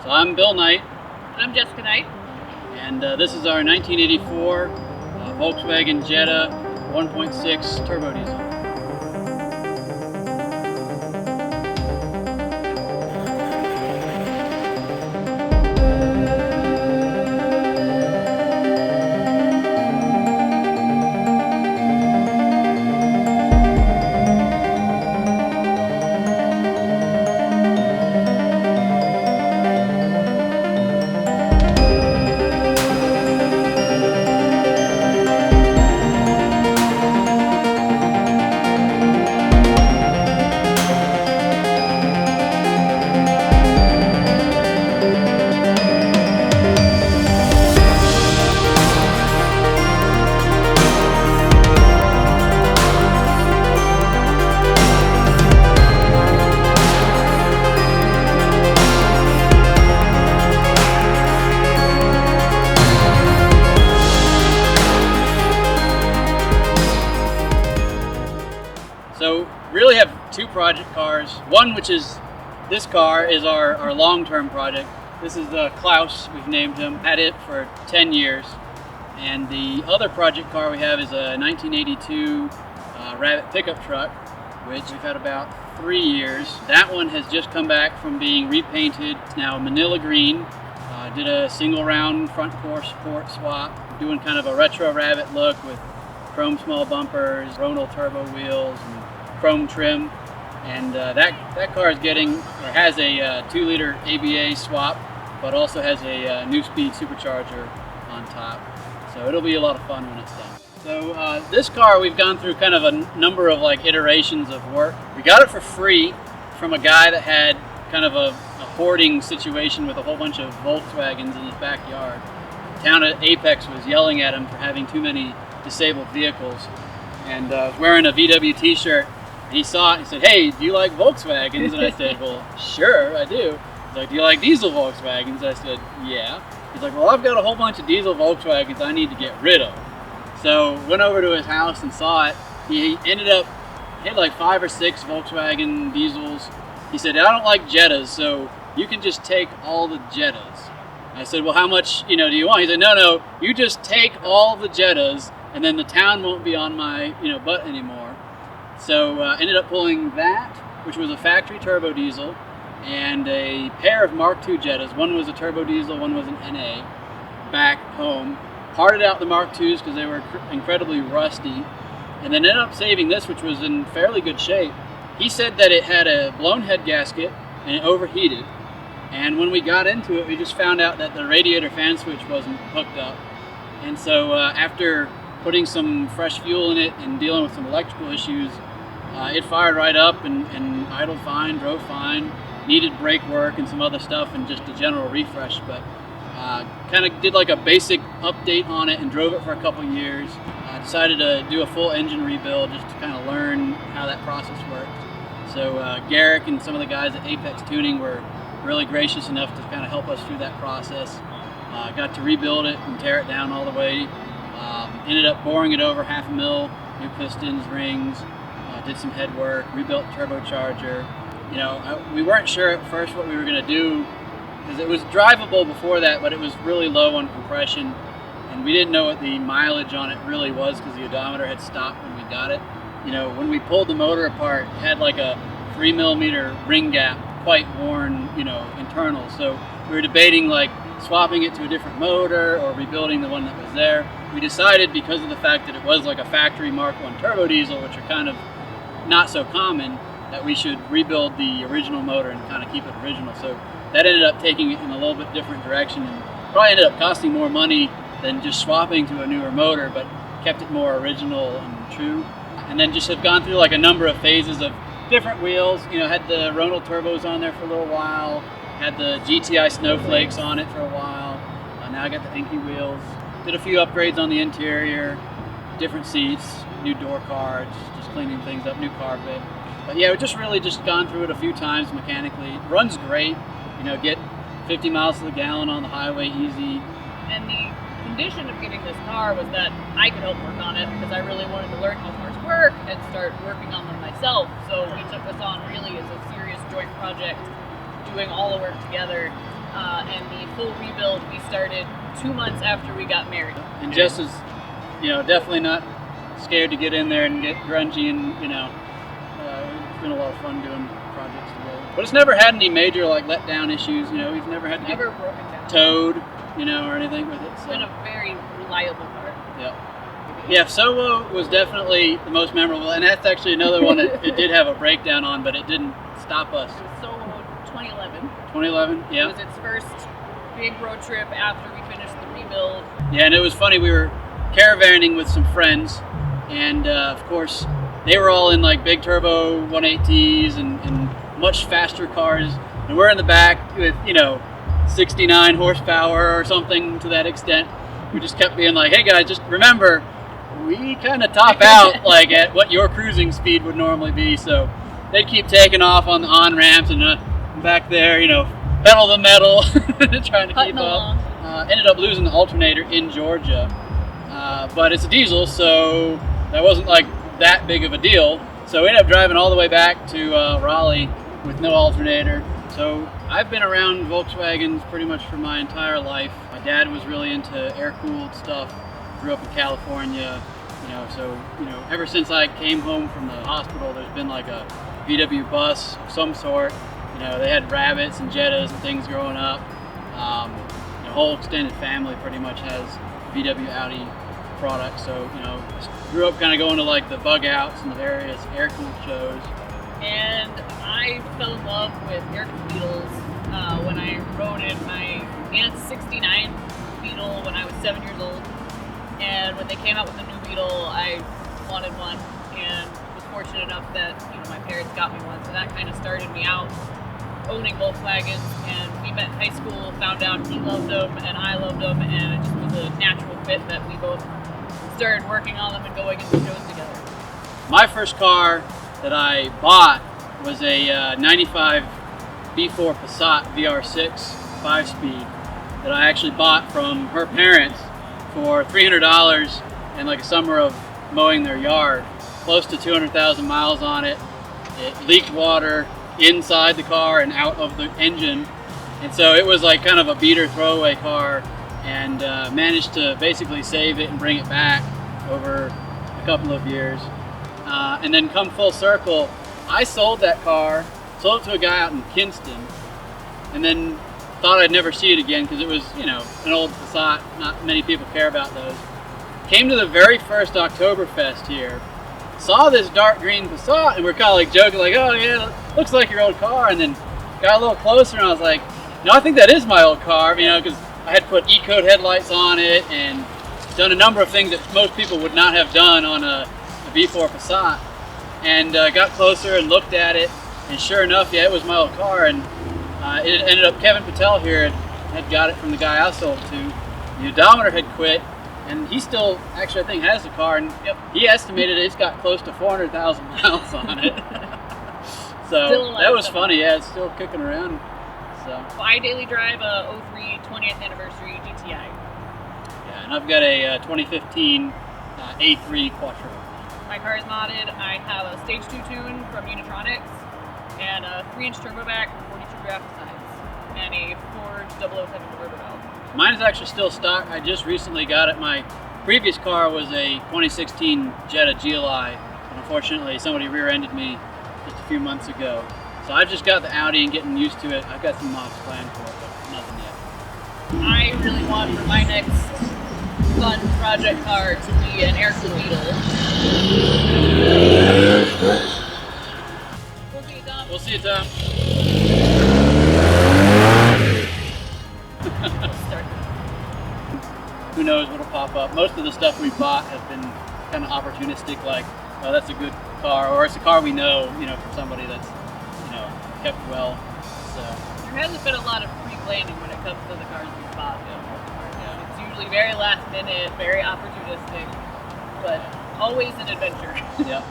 So I'm Bill Knight. I'm Jessica Knight. And this is our 1984 Volkswagen Jetta 1.6 turbo diesel. So really have two project cars. One, which is this car, is our long-term project. This is the Klaus, we've named him. Had it for 10 years. And the other project car we have is a 1982 Rabbit pickup truck, which we've had about 3 years. That one has just come back from being repainted. It's now Manila green. Did a single round front core support swap, doing kind of a retro Rabbit look with chrome small bumpers, Ronal turbo wheels, and chrome trim. And that car is getting, or has a 2-liter ABA swap, but also has a new speed supercharger on top. So it'll be a lot of fun when it's done. So this car, we've gone through kind of a number of iterations of work. We got it for free from a guy that had kind of a hoarding situation with a whole bunch of Volkswagens in his backyard. The town at Apex was yelling at him for having too many disabled vehicles. And I was wearing a VW t-shirt, and he saw it and said, "Hey, do you like Volkswagens?" And I said, "Well, sure, I do." He's like, "Do you like diesel Volkswagens?" I said, "Yeah." He's like, "Well, I've got a whole bunch of diesel Volkswagens I need to get rid of." So went over to his house and saw it. He had like 5 or 6 Volkswagen diesels. He said, "I don't like Jettas, so you can just take all the Jettas." I said, "Well, how much do you want?" He said, "No, you just take all the Jettas, and then the town won't be on my butt anymore." So ended up pulling that, which was a factory turbo diesel, and a pair of Mark II Jettas. One was a turbo diesel, one was an NA, back home. Parted out the Mark IIs because they were incredibly rusty, and then ended up saving this, which was in fairly good shape. He said that it had a blown head gasket and it overheated, and when we got into it, we just found out that the radiator fan switch wasn't hooked up. And so after putting some fresh fuel in it and dealing with some electrical issues, it fired right up and idled fine, drove fine, needed brake work and some other stuff and just a general refresh, but kind of did like a basic update on it and drove it for a couple years. Decided to do a full engine rebuild just to kind of learn how that process works. So Garrick and some of the guys at Apex Tuning were really gracious enough to kind of help us through that process. Got to rebuild it and tear it down all the way. Ended up boring it over 1/2 mil, new pistons, rings, did some head work, rebuilt turbocharger. We weren't sure at first what we were going to do because it was drivable before that, but it was really low on compression, and we didn't know what the mileage on it really was because the odometer had stopped when we got it. When we pulled the motor apart, it had like a 3mm ring gap, quite worn, internal. So we were debating swapping it to a different motor or rebuilding the one that was there. We decided, because of the fact that it was like a factory Mark I turbo diesel, which are kind of not so common, that we should rebuild the original motor and kind of keep it original. So that ended up taking it in a little bit different direction and probably ended up costing more money than just swapping to a newer motor, but kept it more original and true. And then just have gone through a number of phases of different wheels. Had the Ronal turbos on there for a little while, had the GTI Snowflakes on it for a while. Now I got the Inky wheels. Did a few upgrades on the interior, different seats, new door cards, just cleaning things up, new carpet. But yeah, we've just really gone through it a few times mechanically. It runs great, get 50 miles to the gallon on the highway easy. And the condition of getting this car was that I could help work on it because I really wanted to learn how cars work and start working on them myself. So we took this on really as a serious joint project, doing all the work together. and the full rebuild we started 2 months after we got married. And Jess is, definitely not scared to get in there and get grungy, and it's been a lot of fun doing projects together. But it's never had any major letdown issues. We've never had to get Never broken down. towed, or anything with it. It's So. been a very reliable car. Yeah, Soho was definitely the most memorable, and that's actually another one that it did have a breakdown on, but it didn't stop us. It was Soho 2011. 2011, yeah. It was its first big road trip after we finished the rebuild. Yeah, and it was funny, we were caravanning with some friends, and of course, they were all in big turbo 180s and much faster cars, and we're in the back with, 69 horsepower or something to that extent. We just kept being like, hey guys, just remember, we kind of top out at what your cruising speed would normally be. So they'd keep taking off on the on-ramps and back there, pedal the metal, trying to keep up. Ended up losing the alternator in Georgia, but it's a diesel, so that wasn't that big of a deal. So we ended up driving all the way back to Raleigh with no alternator. So I've been around Volkswagens pretty much for my entire life. My dad was really into air-cooled stuff, grew up in California, so ever since I came home from the hospital, there's been a VW bus of some sort. They had Rabbits and Jettas and things growing up. The whole extended family pretty much has VW Audi products, so grew up kind of going to the bug outs and the various air-cooled shows. And I fell in love with air-cooled Beetles when I rode in my aunt's 69 Beetle when I was 7 years old. And when they came out with the new Beetle, I wanted one and was fortunate enough that my parents got me one. So that kind of started me out owning Volkswagens. And we met in high school, found out he loved them and I loved them, and it just was a natural fit that we both started working on them and going into shows together. My first car that I bought was a 95 B4 Passat VR6 5-speed that I actually bought from her parents for $300 in a summer of mowing their yard. Close to 200,000 miles on it. It leaked water inside the car and out of the engine, and so it was kind of a beater throwaway car, and managed to basically save it and bring it back over a couple of years. And then come full circle, I sold that car, sold it to a guy out in Kinston, and then thought I'd never see it again because it was, an old Passat. Not many people care about those. Came to the very first Oktoberfest here, saw this dark green Passat, and we're kind of joking, oh yeah, looks like your old car, and then got a little closer and I was like, no, I think that is my old car, because I had put E-Code headlights on it and done a number of things that most people would not have done on a V4 Passat, and got closer and looked at it, and sure enough, yeah, it was my old car, and it ended up Kevin Patel here had got it from the guy I sold it to. The odometer had quit, and he still actually I think has the car, and he estimated it's got close to 400,000 miles on it. So that was funny. Yeah, it's still kicking around. So I daily drive a 03 20th anniversary GTI. Yeah, and I've got a 2015 A3 Quattro. My car is modded. I have a Stage 2 tune from Unitronics, and a 3-inch turbo back from 42 Draft Designs, and a Ford 007 converter valve. Mine is actually still stock. I just recently got it. My previous car was a 2016 Jetta GLI, and unfortunately somebody rear-ended me just a few months ago. So I've just got the Audi and getting used to it. I've got some mods planned for it, but nothing yet. I really want for my next fun project car to be an air-cooled Beetle. We'll see you, Tom. We'll see you, Tom. Who knows what'll pop up. Most of the stuff we bought has been kind of opportunistic, like, oh, that's a good car, or it's a car we know, from somebody that's, kept well. So there hasn't been a lot of pre-planning when it comes to the cars we've bought. Yeah. It's usually very last minute, very opportunistic, but always an adventure. Yeah.